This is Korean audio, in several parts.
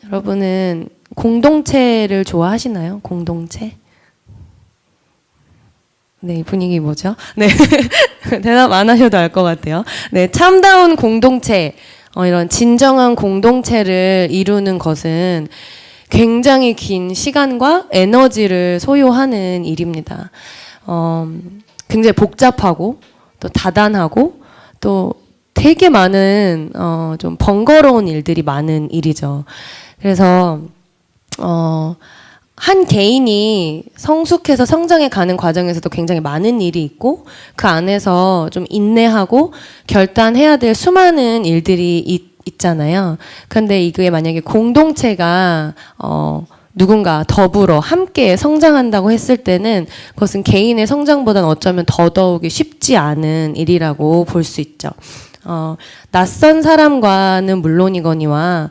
여러분은 공동체를 좋아하시나요? 공동체? 네, 분위기 뭐죠? 네. 대답 안 하셔도 알 것 같아요. 네, 참다운 공동체, 이런 진정한 공동체를 이루는 것은 굉장히 긴 시간과 에너지를 소요하는 일입니다. 굉장히 복잡하고 또 다단하고 또 되게 많은 좀 번거로운 일들이 많은 일이죠. 그래서 한 개인이 성숙해서 성장해 가는 과정에서도 굉장히 많은 일이 있고 그 안에서 좀 인내하고 결단해야 될 수많은 일들이 있잖아요. 그런데 이게 만약에 공동체가 누군가 더불어 함께 성장한다고 했을 때는 그것은 개인의 성장보다는 어쩌면 더더욱이 쉽지 않은 일이라고 볼 수 있죠. 낯선 사람과는 물론이거니와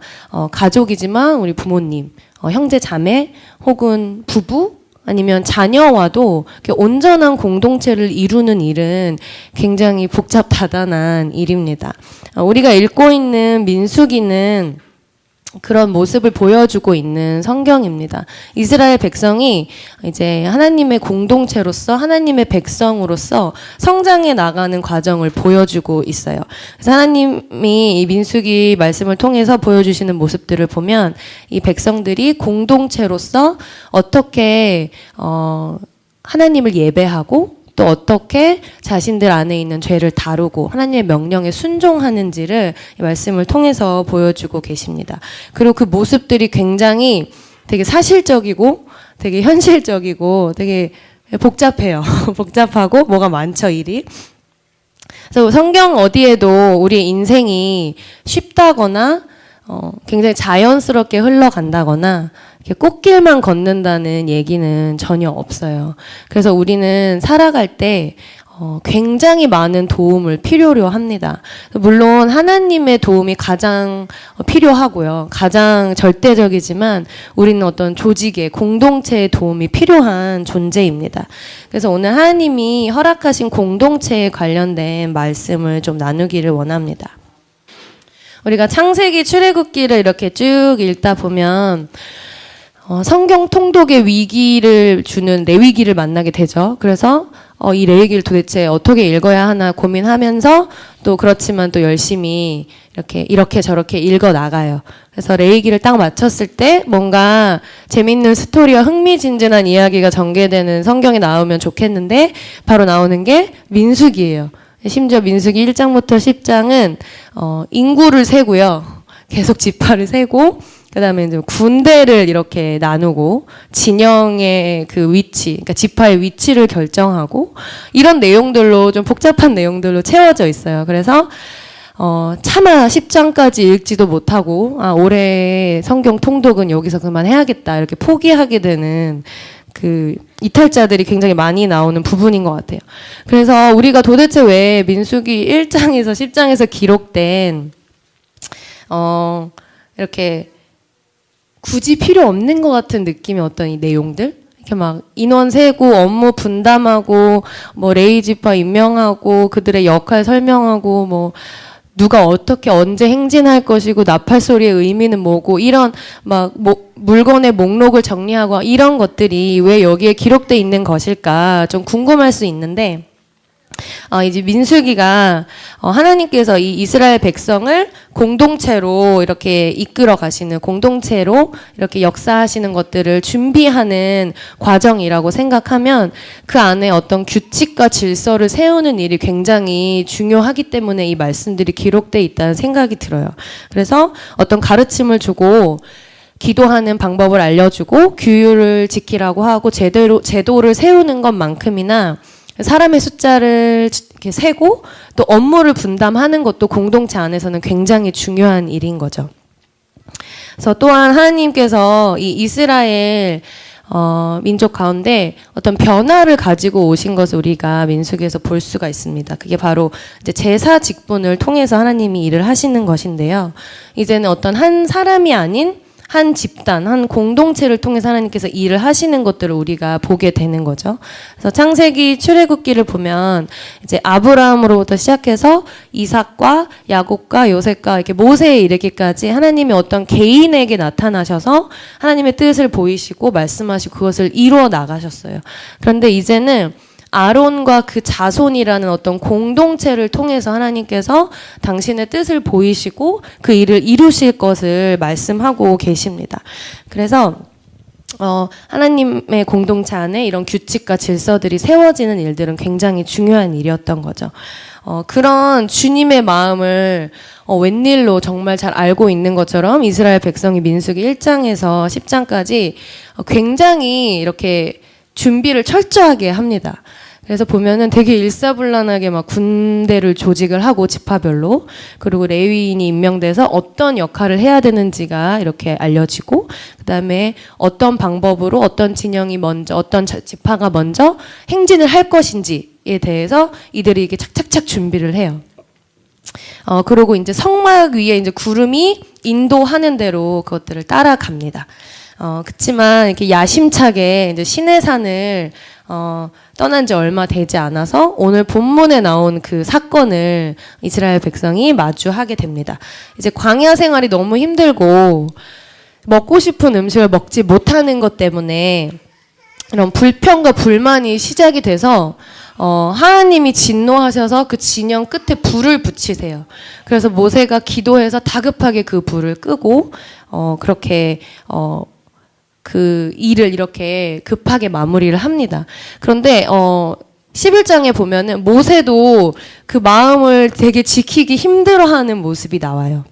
가족이지만 우리 부모님, 형제 자매 혹은 부부 아니면 자녀와도 온전한 공동체를 이루는 일은 굉장히 복잡다단한 일입니다. 우리가 읽고 있는 민수기는 그런 모습을 보여주고 있는 성경입니다. 이스라엘 백성이 이제 하나님의 공동체로서 하나님의 백성으로서 성장해 나가는 과정을 보여주고 있어요. 그래서 하나님이 이 민수기 말씀을 통해서 보여주시는 모습들을 보면 이 백성들이 공동체로서 어떻게 하나님을 예배하고 또 어떻게 자신들 안에 있는 죄를 다루고 하나님의 명령에 순종하는지를 이 말씀을 통해서 보여주고 계십니다. 그리고 그 모습들이 굉장히 되게 사실적이고 되게 현실적이고 되게 복잡해요. 복잡하고 뭐가 많죠, 일이. 그래서 성경 어디에도 우리의 인생이 쉽다거나 굉장히 자연스럽게 흘러간다거나 꽃길만 걷는다는 얘기는 전혀 없어요. 그래서 우리는 살아갈 때 굉장히 많은 도움을 필요로 합니다. 물론 하나님의 도움이 가장 필요하고요. 가장 절대적이지만 우리는 어떤 조직의 공동체의 도움이 필요한 존재입니다. 그래서 오늘 하나님이 허락하신 공동체에 관련된 말씀을 좀 나누기를 원합니다. 우리가 창세기 출애굽기를 이렇게 쭉 읽다 보면 성경 통독의 위기를 주는 레위기를 만나게 되죠. 그래서 이 레위기를 도대체 어떻게 읽어야 하나 고민하면서 또 그렇지만 또 열심히 이렇게 저렇게 읽어 나가요. 그래서 레위기를 딱 마쳤을 때 뭔가 재밌는 스토리와 흥미진진한 이야기가 전개되는 성경이 나오면 좋겠는데 바로 나오는 게 민수기예요. 심지어 민수기 1장부터 10장은 인구를 세고요. 계속 지파를 세고 그다음에 이제 군대를 이렇게 나누고 진영의 그 위치, 그러니까 지파의 위치를 결정하고 이런 내용들로 좀 복잡한 내용들로 채워져 있어요. 그래서 차마 10장까지 읽지도 못하고 올해 성경 통독은 여기서 그만해야겠다 이렇게 포기하게 되는 그 이탈자들이 굉장히 많이 나오는 부분인 것 같아요. 그래서 우리가 도대체 왜 민수기 1장에서 10장에서 기록된 이렇게 굳이 필요 없는 것 같은 느낌의 어떤 이 내용들? 이렇게 막 인원 세고 업무 분담하고 뭐 레위지파 임명하고 그들의 역할 설명하고 뭐 누가 어떻게 언제 행진할 것이고 나팔 소리의 의미는 뭐고 이런 막 물건의 목록을 정리하고 이런 것들이 왜 여기에 기록돼 있는 것일까 좀 궁금할 수 있는데 이제 민수기가 하나님께서 이 이스라엘 백성을 공동체로 이렇게 이끌어 가시는 공동체로 이렇게 역사하시는 것들을 준비하는 과정이라고 생각하면 그 안에 어떤 규칙과 질서를 세우는 일이 굉장히 중요하기 때문에 이 말씀들이 기록돼 있다는 생각이 들어요. 그래서 어떤 가르침을 주고 기도하는 방법을 알려주고 규율을 지키라고 하고 제도를 세우는 것만큼이나 사람의 숫자를 이렇게 세고 또 업무를 분담하는 것도 공동체 안에서는 굉장히 중요한 일인 거죠. 그래서 또한 하나님께서 이 이스라엘 민족 가운데 어떤 변화를 가지고 오신 것을 우리가 민수기에서 볼 수가 있습니다. 그게 바로 이제 제사 직분을 통해서 하나님이 일을 하시는 것인데요. 이제는 어떤 한 사람이 아닌 한 집단, 한 공동체를 통해서 하나님께서 일을 하시는 것들을 우리가 보게 되는 거죠. 그래서 창세기 출애굽기를 보면 이제 아브라함으로부터 시작해서 이삭과 야곱과 요셉과 이렇게 모세에 이르기까지 하나님이 어떤 개인에게 나타나셔서 하나님의 뜻을 보이시고 말씀하시고 그것을 이루어 나가셨어요. 그런데 이제는 아론과 그 자손이라는 어떤 공동체를 통해서 하나님께서 당신의 뜻을 보이시고 그 일을 이루실 것을 말씀하고 계십니다. 그래서 하나님의 공동체 안에 이런 규칙과 질서들이 세워지는 일들은 굉장히 중요한 일이었던 거죠. 그런 주님의 마음을 웬일로 정말 잘 알고 있는 것처럼 이스라엘 백성이 민수기 1장에서 10장까지 굉장히 이렇게 준비를 철저하게 합니다. 그래서 보면은 되게 일사불란하게 막 군대를 조직을 하고 지파별로, 그리고 레위인이 임명돼서 어떤 역할을 해야 되는지가 이렇게 알려지고, 그다음에 어떤 방법으로 어떤 진영이 먼저, 어떤 지파가 먼저 행진을 할 것인지에 대해서 이들이 이게 착착착 준비를 해요. 그리고 이제 성막 위에 이제 구름이 인도하는 대로 그것들을 따라갑니다. 그치만 이렇게 야심차게 이제 시내산을 떠난 지 얼마 되지 않아서 오늘 본문에 나온 그 사건을 이스라엘 백성이 마주하게 됩니다. 이제 광야 생활이 너무 힘들고 먹고 싶은 음식을 먹지 못하는 것 때문에 이런 불평과 불만이 시작이 돼서 하나님이 진노하셔서 그 진영 끝에 불을 붙이세요. 그래서 모세가 기도해서 다급하게 그 불을 끄고 그렇게 그 일을 이렇게 급하게 마무리를 합니다. 그런데 11장에 보면은 모세도 그 마음을 되게 지키기 힘들어하는 모습이 나와요.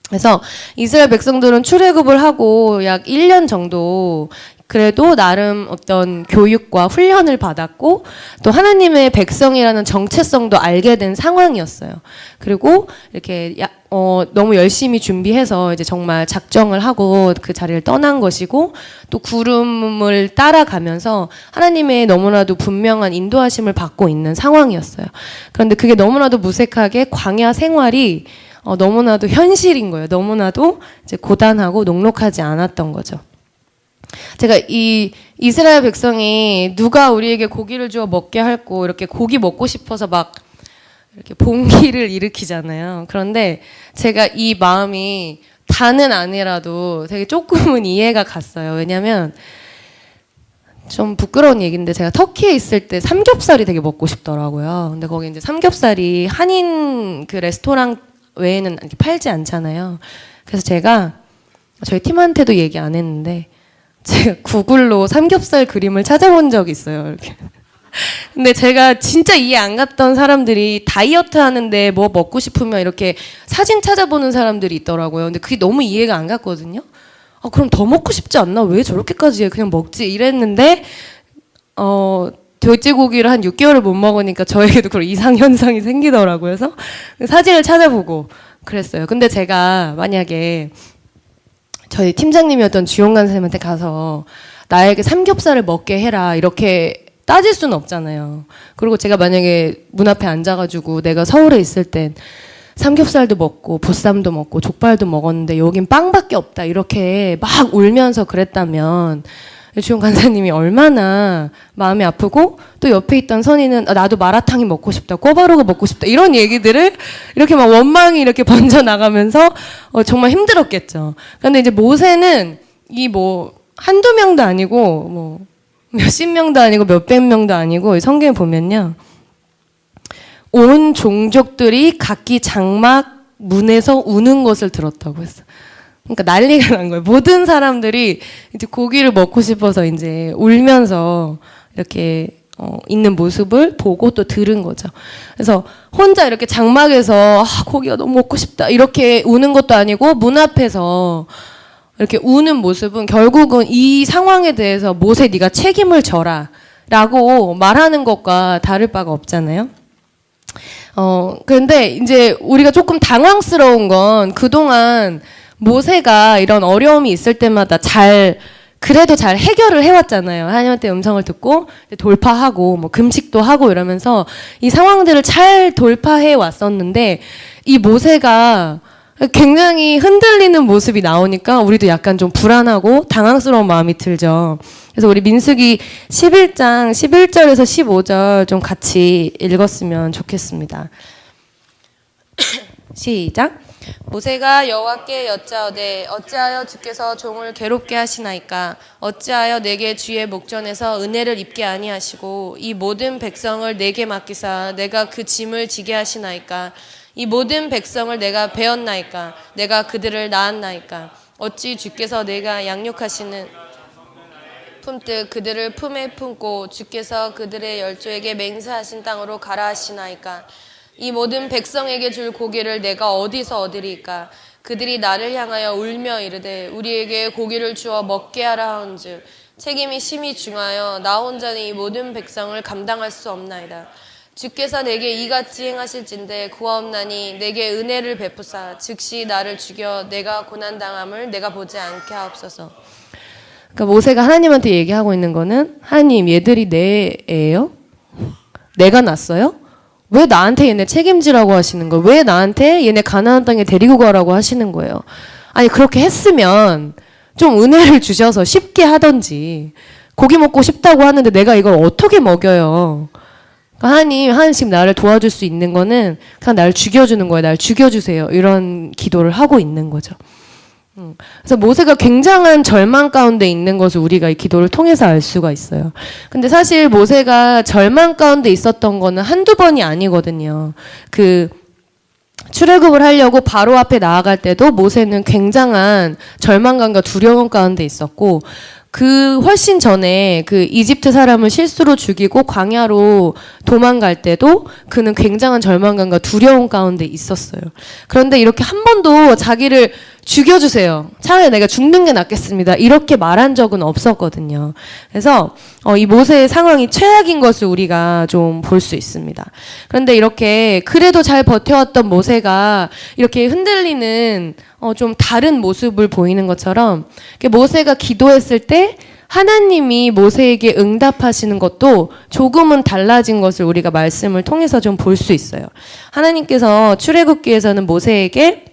그래서 이스라엘 백성들은 출애굽을 하고 약 1년 정도 그래도 나름 어떤 교육과 훈련을 받았고 또 하나님의 백성이라는 정체성도 알게 된 상황이었어요. 그리고 이렇게 너무 열심히 준비해서 이제 정말 작정을 하고 그 자리를 떠난 것이고, 또 구름을 따라가면서 하나님의 너무나도 분명한 인도하심을 받고 있는 상황이었어요. 그런데 그게 너무나도 무색하게 광야 생활이 너무나도 현실인 거예요. 너무나도 이제 고단하고 녹록하지 않았던 거죠. 제가 이 이스라엘 백성이 누가 우리에게 고기를 주어 먹게 할고 이렇게 고기 먹고 싶어서 막 이렇게 봉기를 일으키잖아요. 그런데 제가 이 마음이 다는 아니라도 되게 조금은 이해가 갔어요. 왜냐면 좀 부끄러운 얘기인데 제가 터키에 있을 때 삼겹살이 되게 먹고 싶더라고요. 근데 거기 이제 삼겹살이 한인 그 레스토랑 외에는 이렇게 팔지 않잖아요. 그래서 제가 저희 팀한테도 얘기 안 했는데 제가 구글로 삼겹살 그림을 찾아본 적이 있어요. 이렇게. 근데 제가 진짜 이해 안 갔던 사람들이 다이어트 하는데 뭐 먹고 싶으면 이렇게 사진 찾아보는 사람들이 있더라고요. 근데 그게 너무 이해가 안 갔거든요. 그럼 더 먹고 싶지 않나? 왜 저렇게까지 해? 그냥 먹지. 이랬는데 돼지고기를 한 6개월을 못 먹으니까 저에게도 그런 이상현상이 생기더라고요. 그래서 사진을 찾아보고 그랬어요. 근데 제가 만약에 저희 팀장님이었던 주용관 선생님한테 가서 나에게 삼겹살을 먹게 해라 이렇게 따질 수는 없잖아요. 그리고 제가 만약에 문 앞에 앉아가지고 내가 서울에 있을 땐 삼겹살도 먹고 보쌈도 먹고 족발도 먹었는데 여긴 빵밖에 없다 이렇게 막 울면서 그랬다면 주용 간사님이 얼마나 마음이 아프고, 또 옆에 있던 선이는 나도 마라탕이 먹고 싶다, 꼬바로가 먹고 싶다 이런 얘기들을 이렇게 막 원망이 이렇게 번져 나가면서 정말 힘들었겠죠. 그런데 이제 모세는 이 뭐 한두 명도 아니고 뭐 몇십 명도 아니고 몇백 명도 아니고 성경에 보면요, 온 종족들이 각기 장막 문에서 우는 것을 들었다고 했어요. 그러니까 난리가 난 거예요. 모든 사람들이 이제 고기를 먹고 싶어서 이제 울면서 이렇게 있는 모습을 보고 또 들은 거죠. 그래서 혼자 이렇게 장막에서 고기가 너무 먹고 싶다 이렇게 우는 것도 아니고 문 앞에서 이렇게 우는 모습은 결국은 이 상황에 대해서 모세 네가 책임을 져라 라고 말하는 것과 다를 바가 없잖아요. 그런데 이제 우리가 조금 당황스러운 건 그동안 모세가 이런 어려움이 있을 때마다 그래도 잘 해결을 해왔잖아요. 하나님한테 음성을 듣고 돌파하고 뭐 금식도 하고 이러면서 이 상황들을 잘 돌파해 왔었는데, 이 모세가 굉장히 흔들리는 모습이 나오니까 우리도 약간 좀 불안하고 당황스러운 마음이 들죠. 그래서 우리 민수기 11장 11절에서 15절 좀 같이 읽었으면 좋겠습니다. 시작. 모세가 여호와께 여짜오되 어찌하여 주께서 종을 괴롭게 하시나이까? 어찌하여 내게 주의 목전에서 은혜를 입게 아니하시고 이 모든 백성을 내게 맡기사 내가 그 짐을 지게 하시나이까? 이 모든 백성을 내가 배웠나이까? 내가 그들을 낳았나이까? 어찌 주께서 내가 양육하시는 품뜻 그들을 품에 품고 주께서 그들의 열조에게 맹세하신 땅으로 가라 하시나이까? 이 모든 백성에게 줄 고기를 내가 어디서 얻으리까? 그들이 나를 향하여 울며 이르되 우리에게 고기를 주어 먹게 하라 하온즉 책임이 심히 중하여 나 혼자는 이 모든 백성을 감당할 수 없나이다. 주께서 내게 이같이 행하실진대 구하옵나니 내게 은혜를 베푸사 즉시 나를 죽여 내가 고난당함을 내가 보지 않게 하옵소서. 그러니까 모세가 하나님한테 얘기하고 있는 거는 하나님 얘들이 내 애예요? 내가 낳았어요? 왜 나한테 얘네 책임지라고 하시는 거예요? 왜 나한테 얘네 가나안 땅에 데리고 가라고 하시는 거예요? 아니 그렇게 했으면 좀 은혜를 주셔서 쉽게 하던지 고기 먹고 싶다고 하는데 내가 이걸 어떻게 먹여요? 그러니까 하나님 지금 나를 도와줄 수 있는 거는 그냥 나를 죽여주는 거예요. 나를 죽여주세요. 이런 기도를 하고 있는 거죠. 그래서 모세가 굉장한 절망 가운데 있는 것을 우리가 이 기도를 통해서 알 수가 있어요. 근데 사실 모세가 절망 가운데 있었던 거는 한두 번이 아니거든요. 출애굽을 하려고 바로 앞에 나아갈 때도 모세는 굉장한 절망감과 두려움 가운데 있었고 그 훨씬 전에 그 이집트 사람을 실수로 죽이고 광야로 도망갈 때도 그는 굉장한 절망감과 두려움 가운데 있었어요. 그런데 이렇게 한 번도 자기를 죽여주세요. 차라리 내가 죽는 게 낫겠습니다. 이렇게 말한 적은 없었거든요. 그래서 이 모세의 상황이 최악인 것을 우리가 좀 볼 수 있습니다. 그런데 이렇게 그래도 잘 버텨왔던 모세가 이렇게 흔들리는 좀 다른 모습을 보이는 것처럼 모세가 기도했을 때 하나님이 모세에게 응답하시는 것도 조금은 달라진 것을 우리가 말씀을 통해서 좀 볼 수 있어요. 하나님께서 출애굽기에서는 모세에게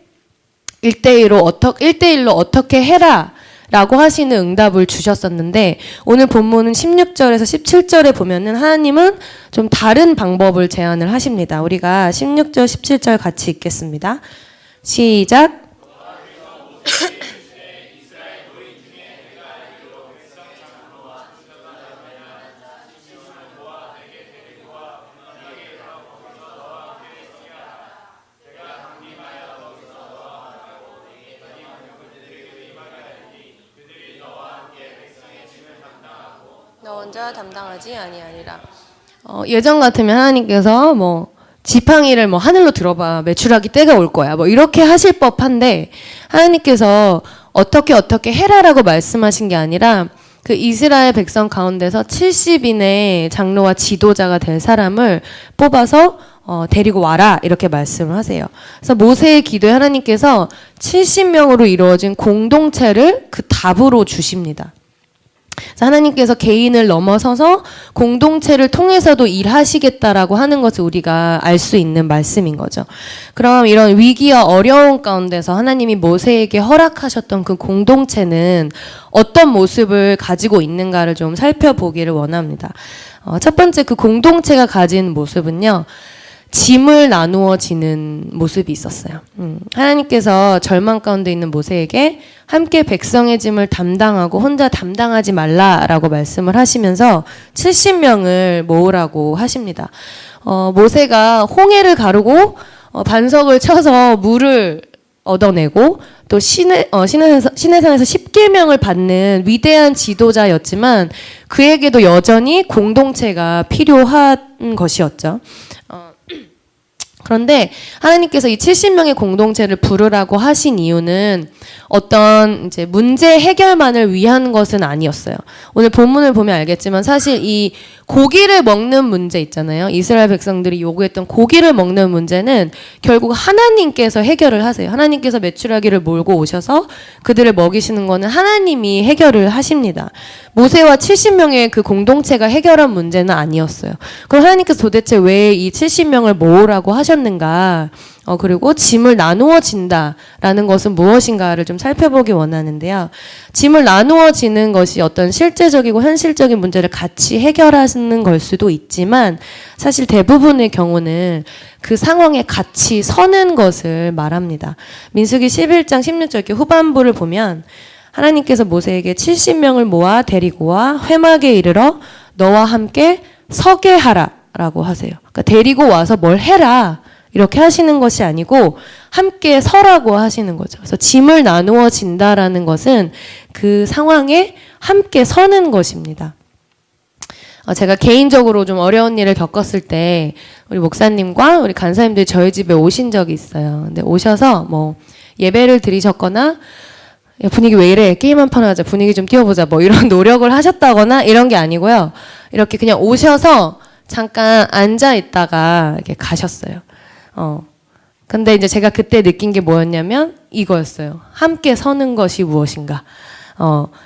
1대1로 어떻게 해라 라고 하시는 응답을 주셨었는데 오늘 본문은 16절에서 17절에 보면은 하나님은 좀 다른 방법을 제안을 하십니다. 우리가 16절 17절 같이 읽겠습니다. 시작. 너 혼자 담당하지 아니하리라. 예전 같으면 하나님께서 지팡이를 하늘로 들어봐 메추라기 때가 올 거야 이렇게 하실 법한데 하나님께서 어떻게 해라라고 말씀하신 게 아니라 그 이스라엘 백성 가운데서 70인의 장로와 지도자가 될 사람을 뽑아서 데리고 와라 이렇게 말씀을 하세요. 그래서 모세의 기도에 하나님께서 70명으로 이루어진 공동체를 그 답으로 주십니다. 하나님께서 개인을 넘어서서 공동체를 통해서도 일하시겠다라고 하는 것을 우리가 알 수 있는 말씀인 거죠. 그럼 이런 위기와 어려움 가운데서 하나님이 모세에게 허락하셨던 그 공동체는 어떤 모습을 가지고 있는가를 좀 살펴보기를 원합니다. 첫 번째 그 공동체가 가진 모습은요. 짐을 나누어 지는 모습이 있었어요. 하나님께서 절망 가운데 있는 모세에게 함께 백성의 짐을 담당하고 혼자 담당하지 말라라고 말씀을 하시면서 70명을 모으라고 하십니다. 모세가 홍해를 가르고 반석을 쳐서 물을 얻어내고 또 시내산에서 10계명을 받는 위대한 지도자였지만 그에게도 여전히 공동체가 필요한 것이었죠. 그런데 하나님께서 이 70명의 공동체를 부르라고 하신 이유는 어떤 이제 문제 해결만을 위한 것은 아니었어요. 오늘 본문을 보면 알겠지만 사실 이 고기를 먹는 문제 있잖아요. 이스라엘 백성들이 요구했던 고기를 먹는 문제는 결국 하나님께서 해결을 하세요. 하나님께서 메추라기를 몰고 오셔서 그들을 먹이시는 거는 하나님이 해결을 하십니다. 모세와 70명의 그 공동체가 해결한 문제는 아니었어요. 그럼 하나님께서 도대체 왜 이 70명을 모으라고 하셨는지 해왔는가, 그리고 짐을 나누어진다라는 것은 무엇인가를 좀 살펴보기 원하는데요. 짐을 나누어지는 것이 어떤 실제적이고 현실적인 문제를 같이 해결하는 걸 수도 있지만 사실 대부분의 경우는 그 상황에 같이 서는 것을 말합니다. 민수기 11장 16절 이렇게 후반부를 보면 하나님께서 모세에게 70명을 모아 데리고 와 회막에 이르러 너와 함께 서게 하라 라고 하세요. 그러니까 데리고 와서 뭘 해라 이렇게 하시는 것이 아니고 함께 서라고 하시는 거죠. 그래서 짐을 나누어진다라는 것은 그 상황에 함께 서는 것입니다. 제가 개인적으로 좀 어려운 일을 겪었을 때 우리 목사님과 우리 간사님들이 저희 집에 오신 적이 있어요. 근데 오셔서 뭐 예배를 드리셨거나 야, 분위기 왜 이래? 게임 한 판 하자. 분위기 좀 띄워보자. 뭐 이런 노력을 하셨다거나 이런 게 아니고요. 이렇게 그냥 오셔서 잠깐 앉아 있다가 이렇게 가셨어요. 근데 이제 제가 그때 느낀 게 뭐였냐면 이거였어요. 함께 서는 것이 무엇인가.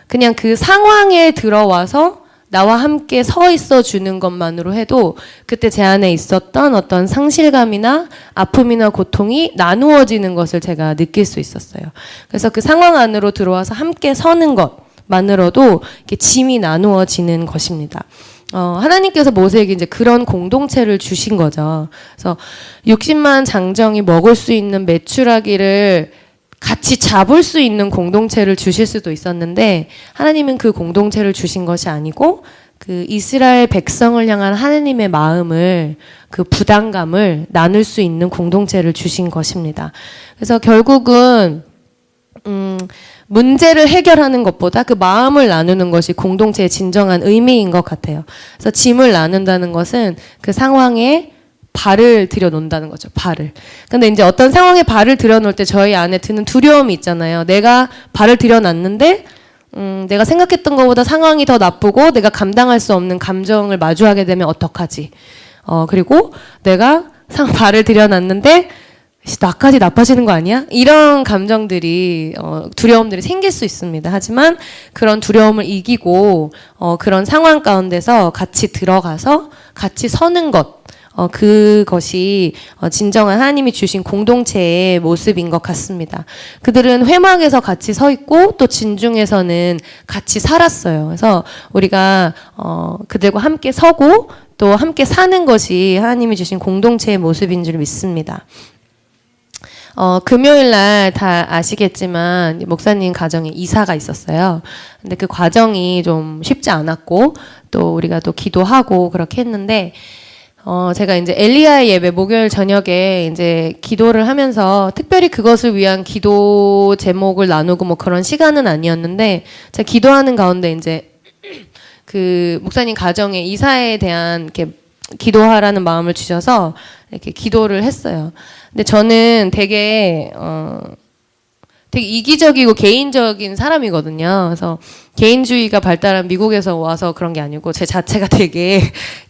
그냥 그 상황에 들어와서 나와 함께 서 있어 주는 것만으로 해도 그때 제 안에 있었던 어떤 상실감이나 아픔이나 고통이 나누어지는 것을 제가 느낄 수 있었어요. 그래서 그 상황 안으로 들어와서 함께 서는 것만으로도 이렇게 짐이 나누어지는 것입니다. 하나님께서 모세에게 이제 그런 공동체를 주신 거죠. 그래서 60만 장정이 먹을 수 있는 메추라기를 같이 잡을 수 있는 공동체를 주실 수도 있었는데 하나님은 그 공동체를 주신 것이 아니고 그 이스라엘 백성을 향한 하나님의 마음을 그 부담감을 나눌 수 있는 공동체를 주신 것입니다. 그래서 결국은 문제를 해결하는 것보다 그 마음을 나누는 것이 공동체의 진정한 의미인 것 같아요. 그래서 짐을 나눈다는 것은 그 상황에 발을 들여놓는다는 거죠. 발을. 근데 이제 어떤 상황에 발을 들여놓을 때 저희 안에 드는 두려움이 있잖아요. 내가 발을 들여놨는데 내가 생각했던 것보다 상황이 더 나쁘고 내가 감당할 수 없는 감정을 마주하게 되면 어떡하지? 그리고 내가 발을 들여놨는데 나까지 나빠지는 거 아니야? 이런 감정들이 두려움들이 생길 수 있습니다. 하지만 그런 두려움을 이기고 그런 상황 가운데서 같이 들어가서 같이 서는 것 그것이 진정한 하나님이 주신 공동체의 모습인 것 같습니다. 그들은 회막에서 같이 서 있고 또 진중에서는 같이 살았어요. 그래서 우리가 그들과 함께 서고 또 함께 사는 것이 하나님이 주신 공동체의 모습인 줄 믿습니다. 금요일 날 다 아시겠지만 목사님 가정에 이사가 있었어요. 근데 그 과정이 좀 쉽지 않았고 또 우리가 또 기도하고 그렇게 했는데 제가 이제 엘리야의 예배 목요일 저녁에 이제 기도를 하면서 특별히 그것을 위한 기도 제목을 나누고 뭐 그런 시간은 아니었는데 제가 기도하는 가운데 이제 그 목사님 가정에 이사에 대한 이렇게 기도하라는 마음을 주셔서 이렇게 기도를 했어요. 근데 저는 되게 이기적이고 개인적인 사람이거든요. 그래서 개인주의가 발달한 미국에서 와서 그런 게 아니고 제 자체가 되게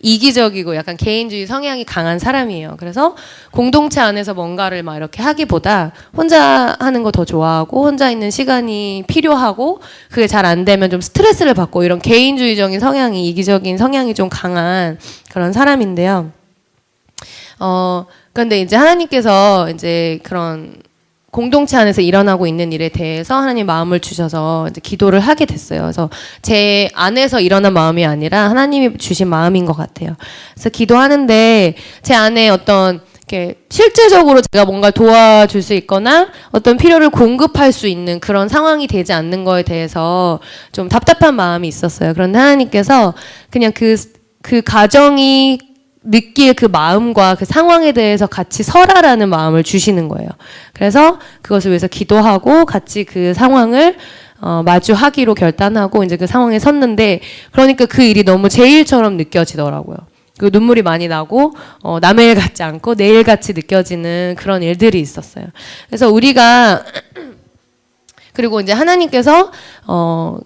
이기적이고 약간 개인주의 성향이 강한 사람이에요. 그래서 공동체 안에서 뭔가를 막 이렇게 하기보다 혼자 하는 거 더 좋아하고 혼자 있는 시간이 필요하고 그게 잘 안 되면 좀 스트레스를 받고 이런 개인주의적인 성향이 이기적인 성향이 좀 강한 그런 사람인데요. 그런데 이제 하나님께서 이제 그런 공동체 안에서 일어나고 있는 일에 대해서 하나님 마음을 주셔서 이제 기도를 하게 됐어요. 그래서 제 안에서 일어난 마음이 아니라 하나님이 주신 마음인 것 같아요. 그래서 기도하는데 제 안에 어떤 이렇게 실제적으로 제가 뭔가 도와줄 수 있거나 어떤 필요를 공급할 수 있는 그런 상황이 되지 않는 거에 대해서 좀 답답한 마음이 있었어요. 그런데 하나님께서 그냥 그 가정이 느낄 그 마음과 그 상황에 대해서 같이 서라라는 마음을 주시는 거예요. 그래서 그것을 위해서 기도하고 같이 그 상황을 마주하기로 결단하고 이제 그 상황에 섰는데 그러니까 그 일이 너무 제 일처럼 느껴지더라고요. 그 눈물이 많이 나고 남의 일 같지 않고 내 일 같이 느껴지는 그런 일들이 있었어요. 그래서 우리가 그리고 이제 하나님께서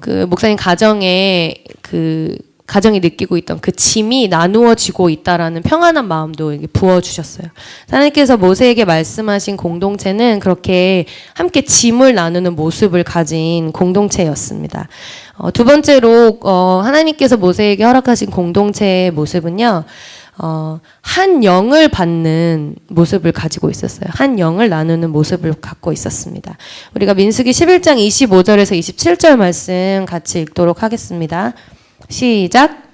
그 목사님 가정에 가정이 느끼고 있던 그 짐이 나누어지고 있다라는 평안한 마음도 부어주셨어요. 하나님께서 모세에게 말씀하신 공동체는 그렇게 함께 짐을 나누는 모습을 가진 공동체였습니다. 두 번째로 하나님께서 모세에게 허락하신 공동체의 모습은요. 한 영을 받는 모습을 가지고 있었어요. 한 영을 나누는 모습을 갖고 있었습니다. 우리가 민수기 11장 25절에서 27절 말씀 같이 읽도록 하겠습니다. 시작.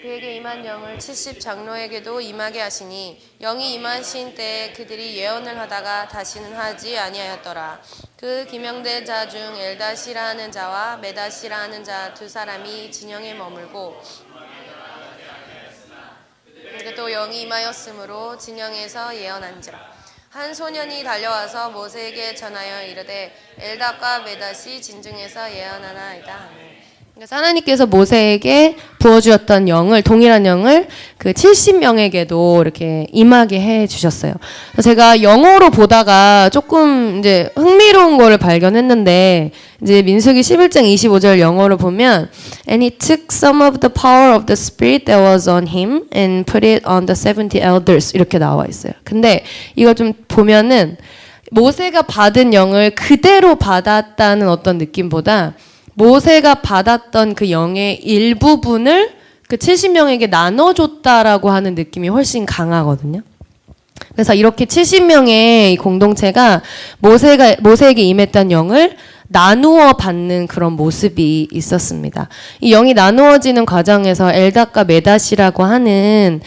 그에게 임한 영을 70 장로에게도 임하게 하시니 영이 임하신 때에 그들이 예언을 하다가 다시는 하지 아니하였더라. 그 기명된 자 중 엘다시라 하는 자와 메다시라 하는 자 두 사람이 진영에 머물고 또 영이 임하였으므로 진영에서 예언한지라. 한 소년이 달려와서 모세에게 전하여 이르되 엘닷과 메닷이 진중에서 예언하나이다 하니. 그래서 하나님께서 모세에게 부어주었던 영을, 동일한 영을 그 70명에게도 이렇게 임하게 해 주셨어요. 제가 영어로 보다가 조금 이제 흥미로운 거를 발견했는데, 이제 민수기 11장 25절 영어로 보면 And he took some of the power of the spirit that was on him and put it on the 70 elders 이렇게 나와 있어요. 근데 이거 좀 보면은 모세가 받은 영을 그대로 받았다는 어떤 느낌보다 모세가 받았던 그 영의 일부분을 그 70명에게 나눠줬다라고 하는 느낌이 훨씬 강하거든요. 그래서 이렇게 70명의 이 공동체가 모세에게 임했던 영을 나누어 받는 그런 모습이 있었습니다. 이 영이 나누어지는 과정에서 엘닷과 메닷이라고 하는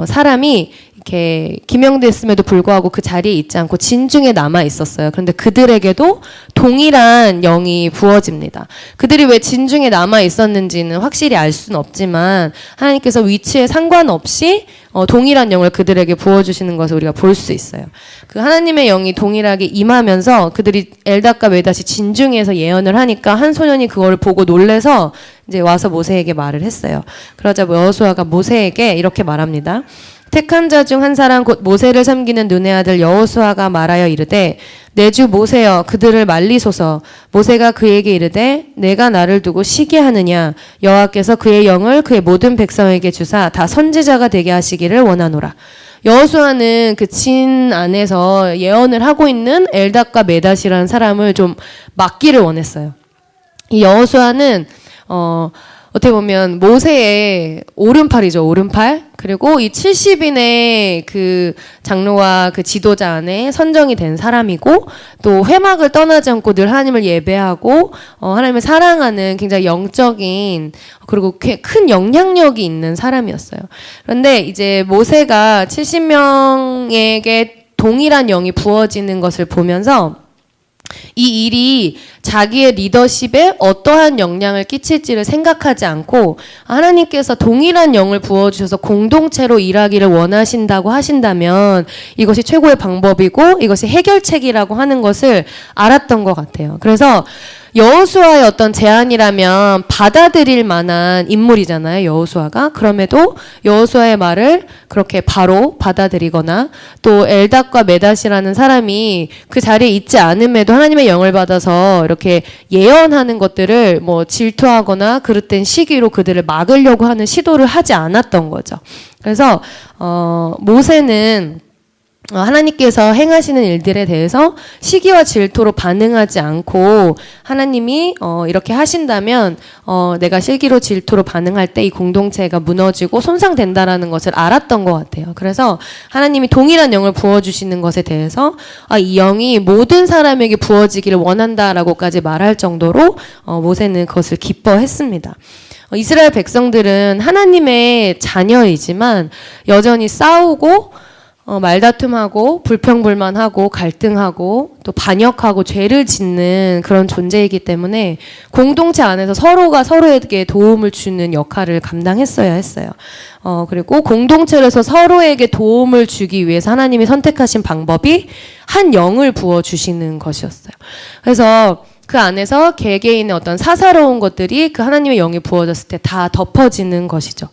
사람이 이렇게 기명됐음에도 불구하고 그 자리에 있지 않고 진중에 남아 있었어요. 그런데 그들에게도 동일한 영이 부어집니다. 그들이 왜 진중에 남아 있었는지는 확실히 알 수는 없지만 하나님께서 위치에 상관없이 동일한 영을 그들에게 부어주시는 것을 우리가 볼 수 있어요. 그 하나님의 영이 동일하게 임하면서 그들이 엘닷과 메닷이 진중에서 예언을 하니까 한 소년이 그걸 보고 놀래서 이제 와서 모세에게 말을 했어요. 그러자 여호수아가 모세에게 이렇게 말합니다. 택한 자 중 한 사람 곧 모세를 섬기는 눈의 아들 여호수아가 말하여 이르되 내 주 모세여 그들을 말리소서. 모세가 그에게 이르되 내가 나를 두고 시기하느냐. 여호와께서 그의 영을 그의 모든 백성에게 주사 다 선지자가 되게 하시기를 원하노라. 여호수아는 그 진 안에서 예언을 하고 있는 엘닷과 메닷이라는 사람을 좀 막기를 원했어요. 이 여호수아는 어떻게 보면 모세의 오른팔이죠. 오른팔. 그리고 이 70인의 그 장로와 그 지도자 안에 선정이 된 사람이고 또 회막을 떠나지 않고 늘 하나님을 예배하고 하나님을 사랑하는 굉장히 영적인 그리고 큰 영향력이 있는 사람이었어요. 그런데 이제 모세가 70명에게 동일한 영이 부어지는 것을 보면서 이 일이 자기의 리더십에 어떠한 영향을 끼칠지를 생각하지 않고 하나님께서 동일한 영을 부어주셔서 공동체로 일하기를 원하신다고 하신다면 이것이 최고의 방법이고 이것이 해결책이라고 하는 것을 알았던 것 같아요. 그래서 여호수아의 어떤 제안이라면 받아들일 만한 인물이잖아요. 여호수아가. 그럼에도 여호수아의 말을 그렇게 바로 받아들이거나 또 엘닷과 메닷이라는 사람이 그 자리에 있지 않음에도 하나님의 영을 받아서 이렇게 예언하는 것들을 뭐 질투하거나 그릇된 시기로 그들을 막으려고 하는 시도를 하지 않았던 거죠. 그래서 모세는 하나님께서 행하시는 일들에 대해서 시기와 질투로 반응하지 않고 하나님이 이렇게 하신다면 내가 시기로 질투로 반응할 때 이 공동체가 무너지고 손상된다라는 것을 알았던 것 같아요. 그래서 하나님이 동일한 영을 부어주시는 것에 대해서 이 영이 모든 사람에게 부어지기를 원한다라고까지 말할 정도로 모세는 그것을 기뻐했습니다. 이스라엘 백성들은 하나님의 자녀이지만 여전히 싸우고 말다툼하고 불평불만하고 갈등하고 또 반역하고 죄를 짓는 그런 존재이기 때문에 공동체 안에서 서로가 서로에게 도움을 주는 역할을 감당했어야 했어요. 그리고 공동체에서 서로에게 도움을 주기 위해서 하나님이 선택하신 방법이 한 영을 부어주시는 것이었어요. 그래서 그 안에서 개개인의 어떤 사사로운 것들이 그 하나님의 영이 부어졌을 때 다 덮어지는 것이죠.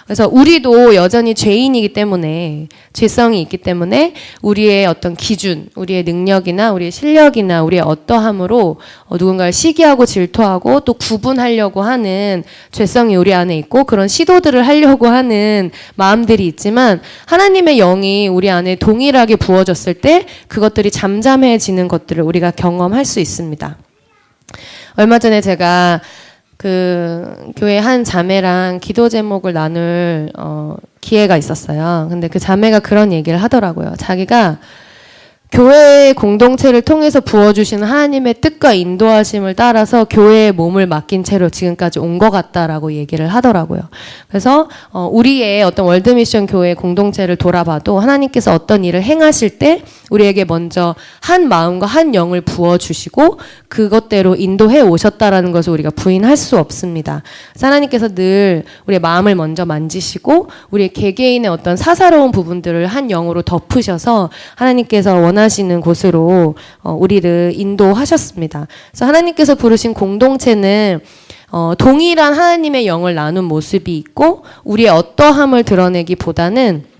그래서 우리도 여전히 죄인이기 때문에 죄성이 있기 때문에 우리의 어떤 기준, 우리의 능력이나 우리의 실력이나 우리의 어떠함으로 누군가를 시기하고 질투하고 또 구분하려고 하는 죄성이 우리 안에 있고 그런 시도들을 하려고 하는 마음들이 있지만 하나님의 영이 우리 안에 동일하게 부어졌을 때 그것들이 잠잠해지는 것들을 우리가 경험할 수 있습니다. 얼마 전에 제가 그 교회 한 자매랑 기도 제목을 나눌 기회가 있었어요. 근데 그 자매가 그런 얘기를 하더라고요. 자기가 교회의 공동체를 통해서 부어주시는 하나님의 뜻과 인도하심을 따라서 교회의 몸을 맡긴 채로 지금까지 온 것 같다라고 얘기를 하더라고요. 그래서 우리의 어떤 월드미션 교회 공동체를 돌아봐도 하나님께서 어떤 일을 행하실 때 우리에게 먼저 한 마음과 한 영을 부어주시고 그것대로 인도해 오셨다라는 것을 우리가 부인할 수 없습니다. 그래서 하나님께서 늘 우리의 마음을 먼저 만지시고 우리의 개개인의 어떤 사사로운 부분들을 한 영으로 덮으셔서 하나님께서 원하시는 곳으로 우리를 인도하셨습니다. 그래서 하나님께서 부르신 공동체는 동일한 하나님의 영을 나눈 모습이 있고 우리의 어떠함을 드러내기보다는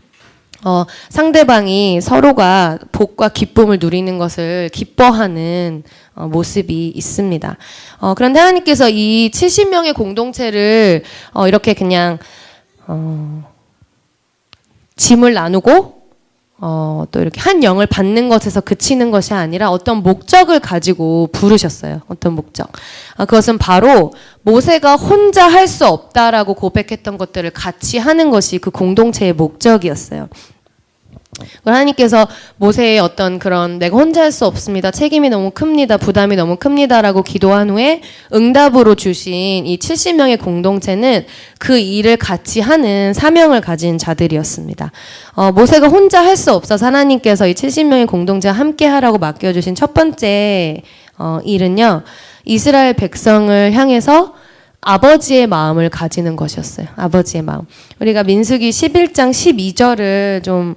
상대방이 서로가 복과 기쁨을 누리는 것을 기뻐하는 모습이 있습니다. 그런데 하나님께서 이 70명의 공동체를 이렇게 그냥 짐을 나누고 또 이렇게 한 영을 받는 것에서 그치는 것이 아니라 어떤 목적을 가지고 부르셨어요. 어떤 목적. 그것은 바로 모세가 혼자 할 수 없다라고 고백했던 것들을 같이 하는 것이 그 공동체의 목적이었어요. 하나님께서 모세의 어떤 그런 내가 혼자 할 수 없습니다. 책임이 너무 큽니다. 부담이 너무 큽니다라고 기도한 후에 응답으로 주신 이 70명의 공동체는 그 일을 같이 하는 사명을 가진 자들이었습니다. 모세가 혼자 할 수 없어서 하나님께서 이 70명의 공동체와 함께 하라고 맡겨주신 첫 번째 일은요. 이스라엘 백성을 향해서 아버지의 마음을 가지는 것이었어요. 아버지의 마음. 우리가 민수기 11장 12절을 좀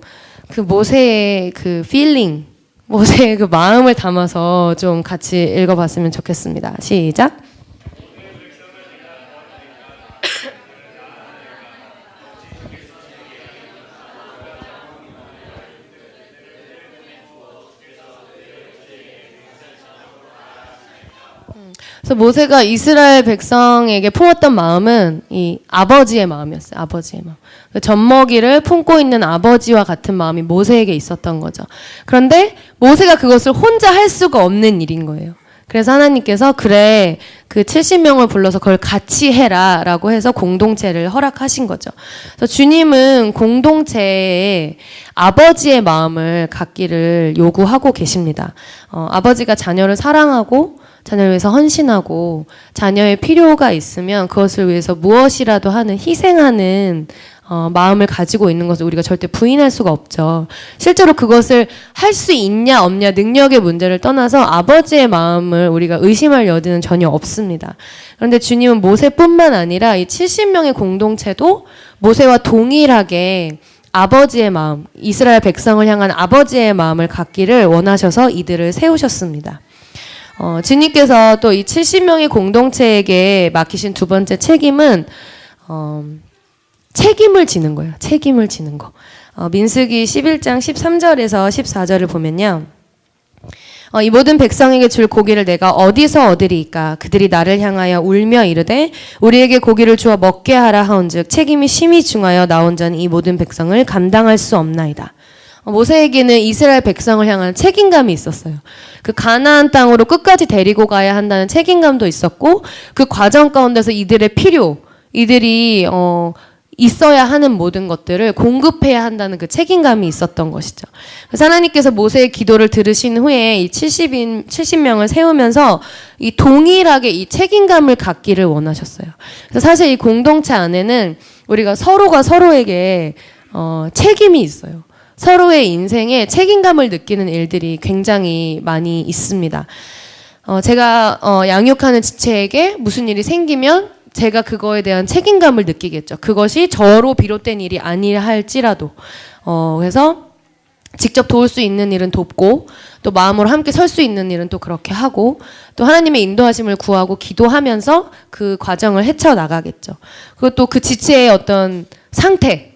그 모세의 그 feeling, 모세의 그 마음을 담아서 좀 같이 읽어봤으면 좋겠습니다. 시작. 그래서 모세가 이스라엘 백성에게 품었던 마음은 이 아버지의 마음이었어요. 아버지의 마음. 그 젖먹이를 품고 있는 아버지와 같은 마음이 모세에게 있었던 거죠. 그런데 모세가 그것을 혼자 할 수가 없는 일인 거예요. 그래서 하나님께서 그래 그 70명을 불러서 그걸 같이 해라 라고 해서 공동체를 허락하신 거죠. 그래서 주님은 공동체에 아버지의 마음을 갖기를 요구하고 계십니다. 아버지가 자녀를 사랑하고 자녀를 위해서 헌신하고 자녀의 필요가 있으면 그것을 위해서 무엇이라도 하는 희생하는 마음을 가지고 있는 것을 우리가 절대 부인할 수가 없죠. 실제로 그것을 할 수 있냐 없냐 능력의 문제를 떠나서 아버지의 마음을 우리가 의심할 여지는 전혀 없습니다. 그런데 주님은 모세뿐만 아니라 이 70명의 공동체도 모세와 동일하게 아버지의 마음, 이스라엘 백성을 향한 아버지의 마음을 갖기를 원하셔서 이들을 세우셨습니다. 주님께서 또 이 70명의 공동체에게 맡기신 두 번째 책임은 책임을 지는 거예요. 책임을 지는 거. 민수기 11장 13절에서 14절을 보면요. 이 모든 백성에게 줄 고기를 내가 어디서 얻으리이까? 그들이 나를 향하여 울며 이르되 우리에게 고기를 주어 먹게 하라 하온즉 책임이 심히 중하여 나 혼자는 이 모든 백성을 감당할 수 없나이다. 모세에게는 이스라엘 백성을 향한 책임감이 있었어요. 그 가나안 땅으로 끝까지 데리고 가야 한다는 책임감도 있었고 그 과정 가운데서 이들의 필요, 이들이 있어야 하는 모든 것들을 공급해야 한다는 그 책임감이 있었던 것이죠. 그래서 하나님께서 모세의 기도를 들으신 후에 이 70명을 세우면서 이 동일하게 이 책임감을 갖기를 원하셨어요. 그래서 사실 이 공동체 안에는 우리가 서로가 서로에게 책임이 있어요. 서로의 인생에 책임감을 느끼는 일들이 굉장히 많이 있습니다. 제가 양육하는 지체에게 무슨 일이 생기면 제가 그거에 대한 책임감을 느끼겠죠. 그것이 저로 비롯된 일이 아니라 할지라도. 그래서 직접 도울 수 있는 일은 돕고 또 마음으로 함께 설 수 있는 일은 또 그렇게 하고 또 하나님의 인도하심을 구하고 기도하면서 그 과정을 헤쳐나가겠죠. 그리고 또 그 지체의 어떤 상태,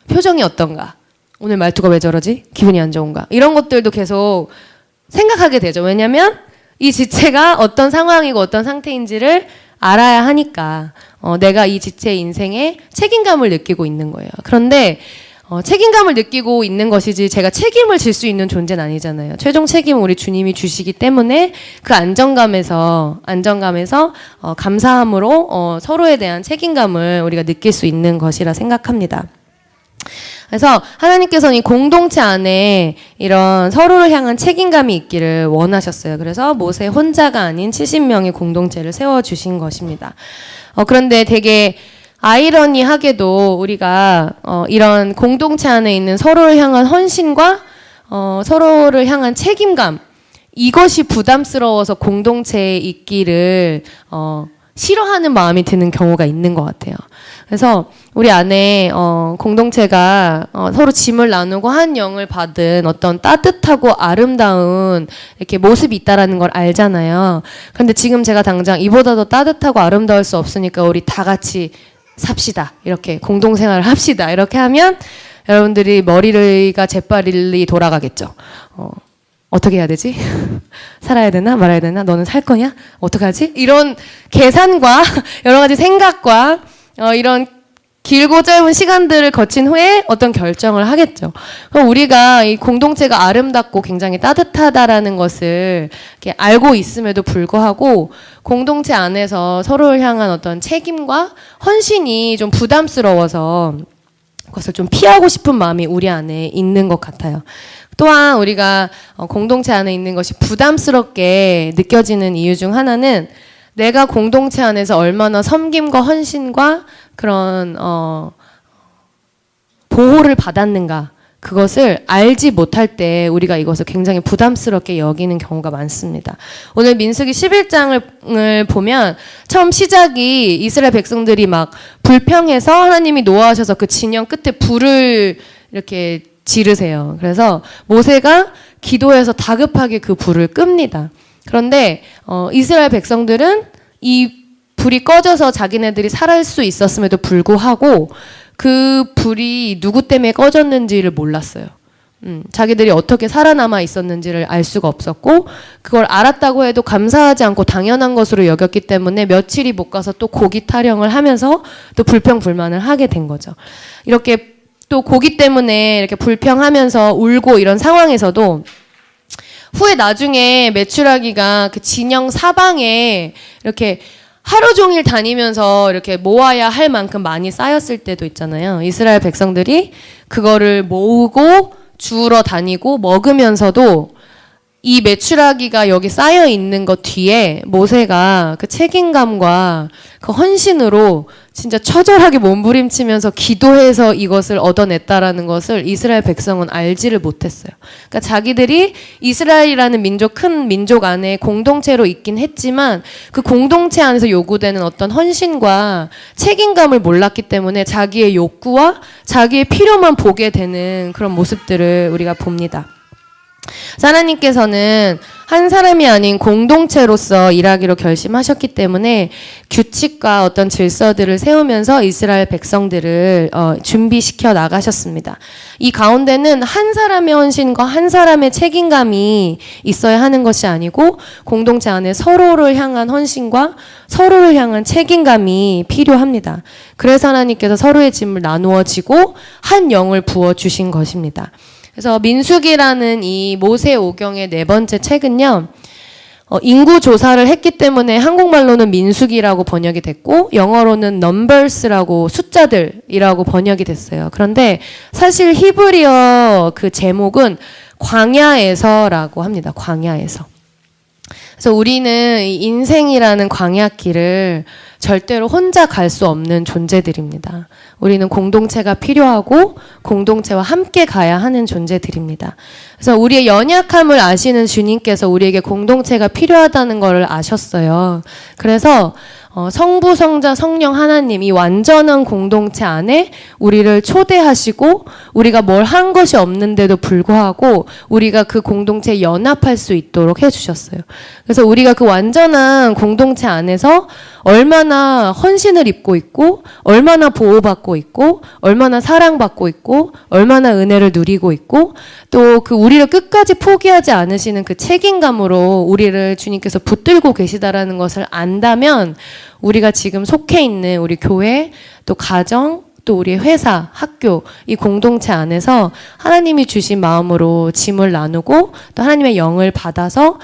표정이 어떤가. 오늘 말투가 왜 저러지? 기분이 안 좋은가? 이런 것들도 계속 생각하게 되죠. 왜냐하면 이 지체가 어떤 상황이고 어떤 상태인지를 알아야 하니까 내가 이 지체의 인생에 책임감을 느끼고 있는 거예요. 그런데 책임감을 느끼고 있는 것이지 제가 책임을 질 수 있는 존재는 아니잖아요. 최종 책임은 우리 주님이 주시기 때문에 그 안정감에서 감사함으로 서로에 대한 책임감을 우리가 느낄 수 있는 것이라 생각합니다. 그래서 하나님께서는 이 공동체 안에 이런 서로를 향한 책임감이 있기를 원하셨어요. 그래서 모세 혼자가 아닌 70명의 공동체를 세워주신 것입니다. 그런데 되게 아이러니하게도 우리가 이런 공동체 안에 있는 서로를 향한 헌신과 서로를 향한 책임감, 이것이 부담스러워서 공동체에 있기를 싫어하는 마음이 드는 경우가 있는 것 같아요. 그래서 우리 안에 공동체가 서로 짐을 나누고 한 영을 받은 어떤 따뜻하고 아름다운 이렇게 모습이 있다라는 걸 알잖아요. 그런데 지금 제가 당장 이보다 더 따뜻하고 아름다울 수 없으니까 우리 다 같이 삽시다. 이렇게 공동생활을 합시다. 이렇게 하면 여러분들이 머리가 재빨리 돌아가겠죠. 어떻게 해야 되지? 살아야 되나 말아야 되나? 너는 살 거냐? 어떡하지? 이런 계산과 여러 가지 생각과 이런 길고 짧은 시간들을 거친 후에 어떤 결정을 하겠죠. 그럼 우리가 이 공동체가 아름답고 굉장히 따뜻하다라는 것을 이렇게 알고 있음에도 불구하고 공동체 안에서 서로를 향한 어떤 책임과 헌신이 좀 부담스러워서 그것을 좀 피하고 싶은 마음이 우리 안에 있는 것 같아요. 또한 우리가 공동체 안에 있는 것이 부담스럽게 느껴지는 이유 중 하나는 내가 공동체 안에서 얼마나 섬김과 헌신과 그런 보호를 받았는가, 그것을 알지 못할 때 우리가 이것을 굉장히 부담스럽게 여기는 경우가 많습니다. 오늘 민수기 11장을 보면 처음 시작이 이스라엘 백성들이 막 불평해서 하나님이 노하셔서 그 진영 끝에 불을 이렇게 지르세요. 그래서 모세가 기도해서 다급하게 그 불을 끕니다. 그런데 이스라엘 백성들은 이 불이 꺼져서 자기네들이 살아갈 수 있었음에도 불구하고 그 불이 누구 때문에 꺼졌는지를 몰랐어요. 자기들이 어떻게 살아남아 있었는지를 알 수가 없었고, 그걸 알았다고 해도 감사하지 않고 당연한 것으로 여겼기 때문에 며칠이 못 가서 또 고기 타령을 하면서 또 불평불만을 하게 된 거죠. 이렇게 또 고기 때문에 이렇게 불평하면서 울고 이런 상황에서도 후에 나중에 메추라기가 그 진영 사방에 이렇게 하루 종일 다니면서 이렇게 모아야 할 만큼 많이 쌓였을 때도 있잖아요. 이스라엘 백성들이 그거를 모으고 주우러 다니고 먹으면서도 이 메추라기가 여기 쌓여 있는 것 뒤에 모세가 그 책임감과 그 헌신으로 진짜 처절하게 몸부림치면서 기도해서 이것을 얻어냈다라는 것을 이스라엘 백성은 알지를 못했어요. 그러니까 자기들이 이스라엘이라는 민족, 큰 민족 안에 공동체로 있긴 했지만 그 공동체 안에서 요구되는 어떤 헌신과 책임감을 몰랐기 때문에 자기의 욕구와 자기의 필요만 보게 되는 그런 모습들을 우리가 봅니다. 하나님께서는 한 사람이 아닌 공동체로서 일하기로 결심하셨기 때문에 규칙과 어떤 질서들을 세우면서 이스라엘 백성들을 준비시켜 나가셨습니다. 이 가운데는 한 사람의 헌신과 한 사람의 책임감이 있어야 하는 것이 아니고 공동체 안에 서로를 향한 헌신과 서로를 향한 책임감이 필요합니다. 그래서 하나님께서 서로의 짐을 나누어 지고 한 영을 부어 주신 것입니다. 그래서 민수기라는 이 모세 오경의 네 번째 책은요, 인구 조사를 했기 때문에 한국말로는 민수기라고 번역이 됐고 영어로는 numbers라고 숫자들이라고 번역이 됐어요. 그런데 사실 히브리어 그 제목은 광야에서라고 합니다. 광야에서. 그래서 우리는 이 인생이라는 광야길을 절대로 혼자 갈 수 없는 존재들입니다. 우리는 공동체가 필요하고 공동체와 함께 가야 하는 존재들입니다. 그래서 우리의 연약함을 아시는 주님께서 우리에게 공동체가 필요하다는 것을 아셨어요. 그래서 성부, 성자, 성령 하나님 이 완전한 공동체 안에 우리를 초대하시고 우리가 뭘 한 것이 없는데도 불구하고 우리가 그 공동체에 연합할 수 있도록 해주셨어요. 그래서 우리가 그 완전한 공동체 안에서 얼마나 헌신을 입고 있고 얼마나 보호받고 있고 얼마나 사랑받고 있고 얼마나 은혜를 누리고 있고 또 그 우리를 끝까지 포기하지 않으시는 그 책임감으로 우리를 주님께서 붙들고 계시다라는 것을 안다면 우리가 지금 속해 있는 우리 교회 또 가정 또 우리의 회사, 학교, 이 공동체 안에서 하나님이 주신 마음으로 짐을 나누고 또 하나님의 영을 받아서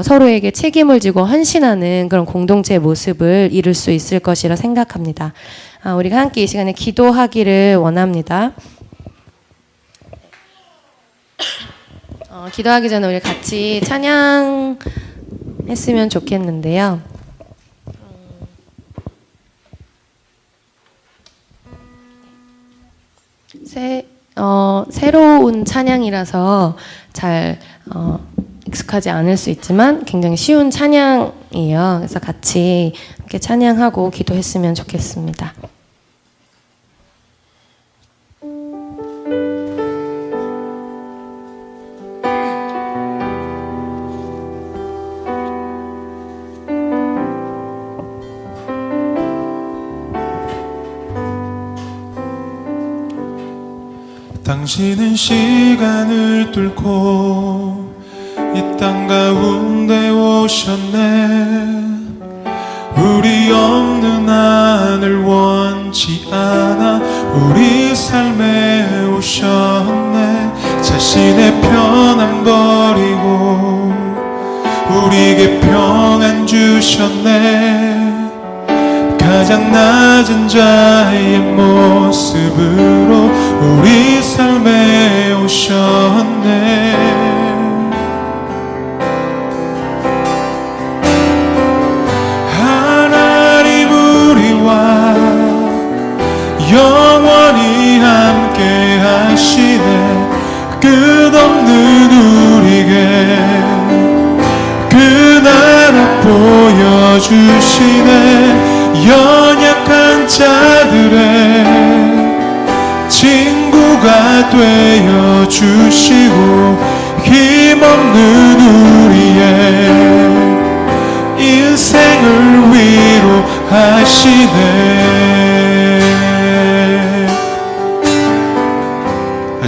서로에게 책임을 지고 헌신하는 그런 공동체의 모습을 이룰 수 있을 것이라 생각합니다. 우리가 함께 이 시간에 기도하기를 원합니다. 기도하기 전에 우리 같이 찬양했으면 좋겠는데요. 새로운 찬양이라서 잘 익숙하지 않을 수 있지만 굉장히 쉬운 찬양이에요. 그래서 같이 함께 찬양하고 기도했으면 좋겠습니다. 당신은 시간을 뚫고 이 땅 가운데 오셨네. 우리 없는 하늘 원치 않아 우리 삶에 오셨네. 자신의 편안 버리고 우리에게 평안 주셨네. 가장 낮은 자의 모습으로 우리 삶에 오셨네. 하나님 우리와 영원히 함께 하시네. 끝없는 우리에게 그 나라 보여주시네. 연약한 자들의 친구가 되어 주시고 힘없는 우리의 인생을 위로하시네.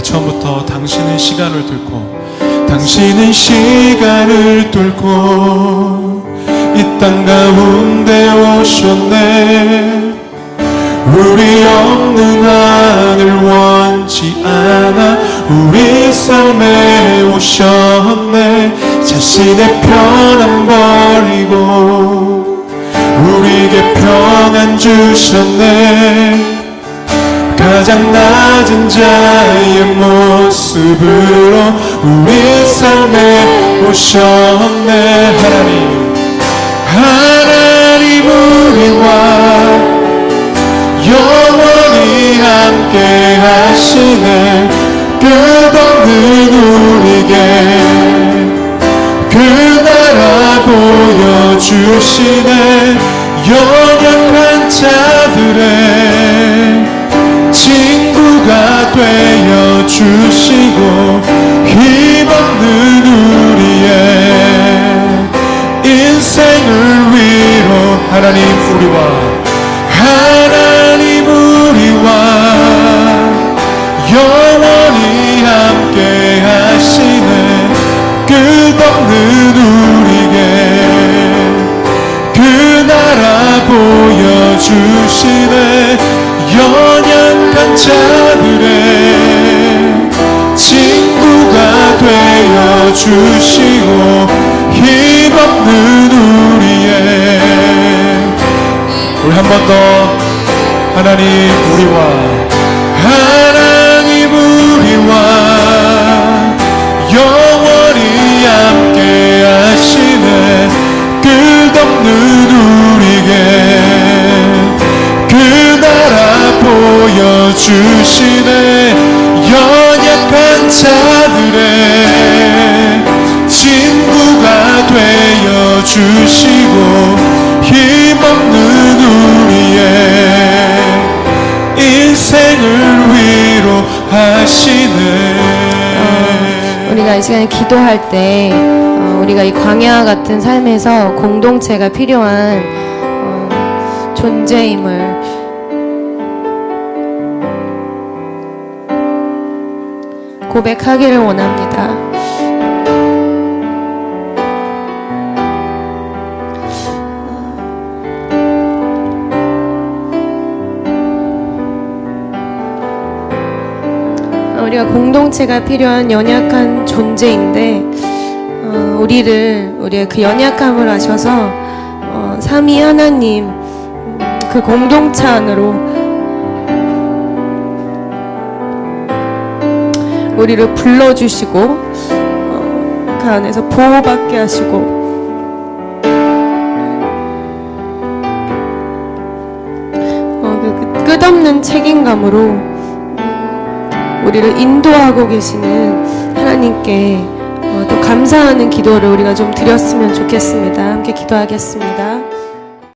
처음부터 당신은 시간을 뚫고 이 땅 가운데 오셨네. 우리 없는 하늘 원치 않아 우리 삶에 오셨네. 자신의 편안 버리고 우리에게 평안 주셨네. 가장 낮은 자의 모습으로 우리 삶에 오셨네. 하나님 우리와 영원히 함께 하시네. 끝없는 우리에게 그 나라 보여주시네. 연약한 자들의 친구가 되어 주시고 힘없는 우리의 인생을 위로 하나님 우리와 영원히 함께 하시네. 끝없는 우리에게 그 나라 보여주시네. 연약한 자들의 친구가 되어 주시고 힘없는 우리의 우리 한 번 더 하나님 우리와 영원히 함께 하시네. 끝없는 우리에게 그 나라 보여주시네. 연약한 자들의 친구가 되어 주시고 힘없는 우리의 인생을 위로하시네. 우리가 이 시간에 기도할 때 우리가 이 광야 같은 삶에서 공동체가 필요한 존재임을 고백하기를 원합니다. 우리가 공동체가 필요한 연약한 존재인데 우리의 그 연약함을 아셔서 삼위 하나님 그 공동체 안으로 우리를 불러주시고 그 안에서 보호받게 하시고 그 끝없는 책임감으로 우리를 인도하고 계시는 하나님께 또 감사하는 기도를 우리가 좀 드렸으면 좋겠습니다. 함께 기도하겠습니다.